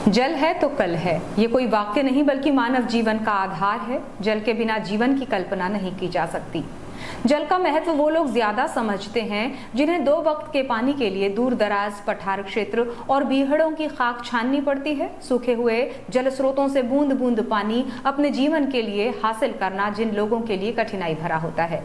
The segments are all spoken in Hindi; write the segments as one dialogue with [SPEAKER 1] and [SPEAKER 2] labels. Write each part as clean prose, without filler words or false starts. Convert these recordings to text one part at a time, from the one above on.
[SPEAKER 1] जल है तो कल है, ये कोई वाक्य नहीं बल्कि मानव जीवन का आधार है। जल के बिना जीवन की कल्पना नहीं की जा सकती। जल का महत्व वो लोग ज्यादा समझते हैं जिन्हें 2 वक्त के पानी के लिए दूर दराज पठार क्षेत्र और बीहड़ों की खाक छाननी पड़ती है। सूखे हुए जल स्रोतों से बूंद बूंद पानी अपने जीवन के लिए हासिल करना जिन लोगों के लिए कठिनाई भरा होता है।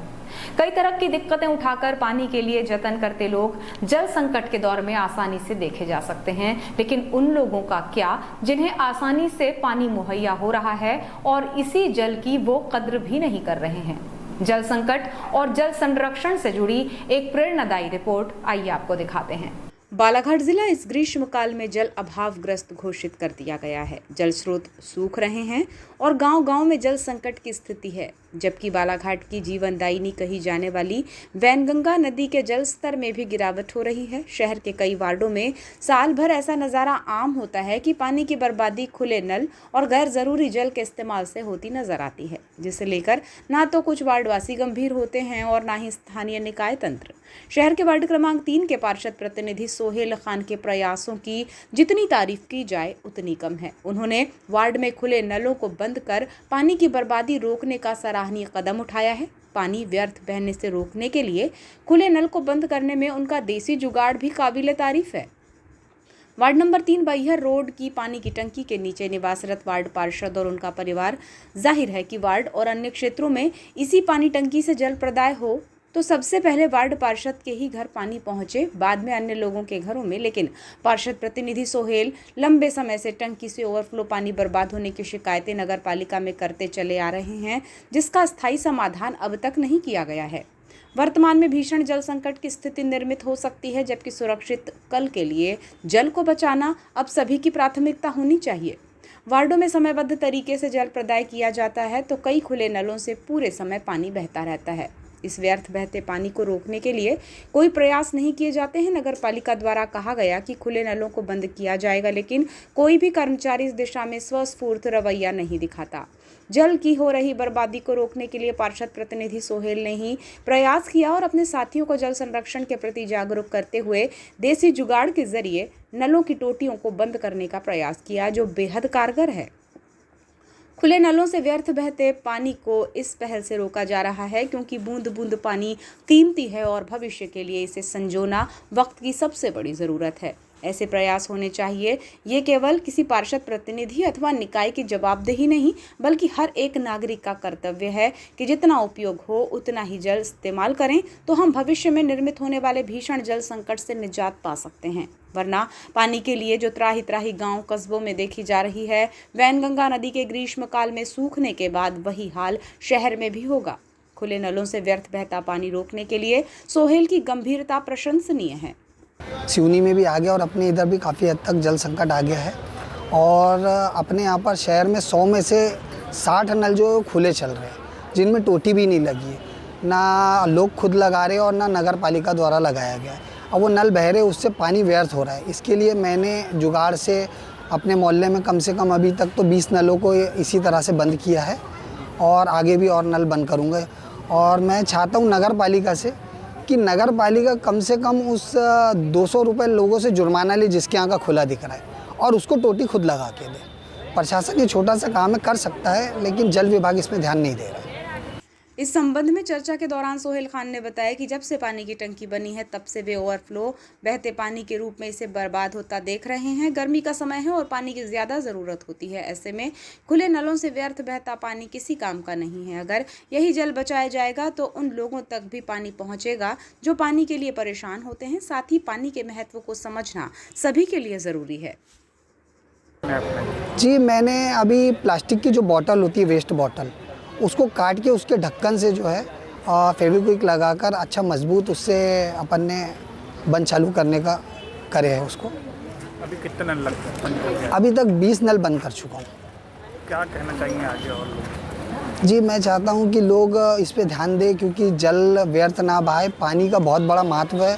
[SPEAKER 1] कई तरह की दिक्कतें उठाकर पानी के लिए जतन करते लोग जल संकट के दौर में आसानी से देखे जा सकते हैं, लेकिन उन लोगों का क्या जिन्हें आसानी से पानी मुहैया हो रहा है और इसी जल की वो कद्र भी नहीं कर रहे हैं। जल संकट और जल संरक्षण से जुड़ी एक प्रेरणादायी रिपोर्ट आइए आपको दिखाते हैं। बालाघाट जिला इस ग्रीष्मकाल में जल अभावग्रस्त घोषित कर दिया गया है। जल स्रोत सूख रहे हैं और गांव-गांव में जल संकट की स्थिति है, जबकि बालाघाट की जीवनदायिनी कही जाने वाली वैनगंगा नदी के जल स्तर में भी गिरावट हो रही है। शहर के कई वार्डों में साल भर ऐसा नज़ारा आम होता है कि पानी की बर्बादी खुले नल और गैर जरूरी जल के इस्तेमाल से होती नजर आती है, जिसे लेकर ना तो कुछ वार्डवासी गंभीर होते हैं और ना ही स्थानीय निकाय तंत्र। शहर के वार्ड क्रमांक 3 के पार्षद प्रतिनिधि सोहेल खान के प्रयासों की जितनी तारीफ की जाए उतनी कम है। उन्होंने वार्ड में खुले नलों को बंद कर पानी की बर्बादी रोकने का सराहनीय कदम उठाया है। पानी व्यर्थ बहने से रोकने के लिए खुले नल को बंद करने में उनका देसी जुगाड़ भी काबिले तारीफ है। वार्ड नंबर 3 बैहर रोड की पानी की टंकी के नीचे निवासरत वार्ड पार्षद और उनका परिवार जाहिर है कि वार्ड और अन्य क्षेत्रों में इसी पानी टंकी से जल प्रदाय हो तो सबसे पहले वार्ड पार्षद के ही घर पानी पहुंचे, बाद में अन्य लोगों के घरों में। लेकिन पार्षद प्रतिनिधि सोहेल लंबे समय से टंकी से ओवरफ्लो पानी बर्बाद होने की शिकायतें नगर पालिका में करते चले आ रहे हैं, जिसका स्थायी समाधान अब तक नहीं किया गया है। वर्तमान में भीषण जल संकट की स्थिति निर्मित हो सकती है, जबकि सुरक्षित कल के लिए जल को बचाना अब सभी की प्राथमिकता होनी चाहिए। वार्डों में समयबद्ध तरीके से जल प्रदाय किया जाता है तो कई खुले नलों से पूरे समय पानी बहता रहता है। इस व्यर्थ बहते पानी को रोकने के लिए कोई प्रयास नहीं किए जाते हैं। नगर पालिका द्वारा कहा गया कि खुले नलों को बंद किया जाएगा, लेकिन कोई भी कर्मचारी इस दिशा में स्वस्फूर्त रवैया नहीं दिखाता। जल की हो रही बर्बादी को रोकने के लिए पार्षद प्रतिनिधि सोहेल ने ही प्रयास किया और अपने साथियों को जल संरक्षण के प्रति जागरूक करते हुए देसी जुगाड़ के जरिए नलों की टोटियों को बंद करने का प्रयास किया, जो बेहद कारगर है। खुले नलों से व्यर्थ बहते पानी को इस पहल से रोका जा रहा है क्योंकि बूंद बूंद पानी कीमती है और भविष्य के लिए इसे संजोना वक्त की सबसे बड़ी ज़रूरत है। ऐसे प्रयास होने चाहिए। ये केवल किसी पार्षद प्रतिनिधि अथवा निकाय की जवाबदेही नहीं, बल्कि हर एक नागरिक का कर्तव्य है कि जितना उपयोग हो उतना ही जल इस्तेमाल करें, तो हम भविष्य में निर्मित होने वाले भीषण जल संकट से निजात पा सकते हैं। वरना पानी के लिए जो त्राही त्राही गांव कस्बों में देखी जा रही है, वैनगंगा नदी के ग्रीष्मकाल में सूखने के बाद वही हाल शहर में भी होगा। खुले नलों से व्यर्थ बहता पानी रोकने के लिए सोहेल की गंभीरता प्रशंसनीय है।
[SPEAKER 2] सिवनी में भी आ गया और अपने इधर भी काफ़ी हद तक जल संकट आ गया है और अपने यहाँ पर शहर में 100 में से 60 नल जो खुले चल रहे हैं, जिनमें टोटी भी नहीं लगी है, ना लोग खुद लगा रहे और ना नगर पालिका द्वारा लगाया गया है। अब वो नल बह रहे, उससे पानी व्यर्थ हो रहा है। इसके लिए मैंने जुगाड़ से अपने मोहल्ले में कम से कम अभी तक तो 20 नलों को इसी तरह से बंद किया है और आगे भी और नल बंद करूँगा। और मैं चाहता हूँ नगर पालिका से कि नगर पालिका कम से कम उस 200 रुपये लोगों से जुर्माना ले जिसके यहाँ का खुला दिख रहा है और उसको टोटी खुद लगा के दे। प्रशासन ये छोटा सा काम है, कर सकता है, लेकिन जल विभाग इसमें ध्यान नहीं दे रहा है।
[SPEAKER 1] इस संबंध में चर्चा के दौरान सोहेल खान ने बताया कि जब से पानी की टंकी बनी है तब से वे ओवरफ्लो बहते पानी के रूप में इसे बर्बाद होता देख रहे हैं। गर्मी का समय है और पानी की ज़्यादा ज़रूरत होती है। ऐसे में खुले नलों से व्यर्थ बहता पानी किसी काम का नहीं है। अगर यही जल बचाया जाएगा तो उन लोगों तक भी पानी पहुँचेगा जो पानी के लिए परेशान होते हैं। साथ ही पानी के महत्व को समझना सभी के लिए ज़रूरी है।
[SPEAKER 2] जी, मैंने अभी प्लास्टिक की जो बॉटल होती है, वेस्ट बॉटल, उसको काट के उसके ढक्कन से जो है फेविक्विक लगाकर अच्छा मजबूत उससे अपन ने बंद चालू करने का करे है उसको।
[SPEAKER 3] अभी कितने नल लगते हैं?
[SPEAKER 2] अभी तक 20 नल बंद कर चुका हूँ।
[SPEAKER 3] क्या कहना चाहिए आगे और लोग?
[SPEAKER 2] जी, मैं चाहता हूँ कि लोग इस पे ध्यान दें क्योंकि जल व्यर्थ ना बहाए। पानी का बहुत बड़ा महत्व है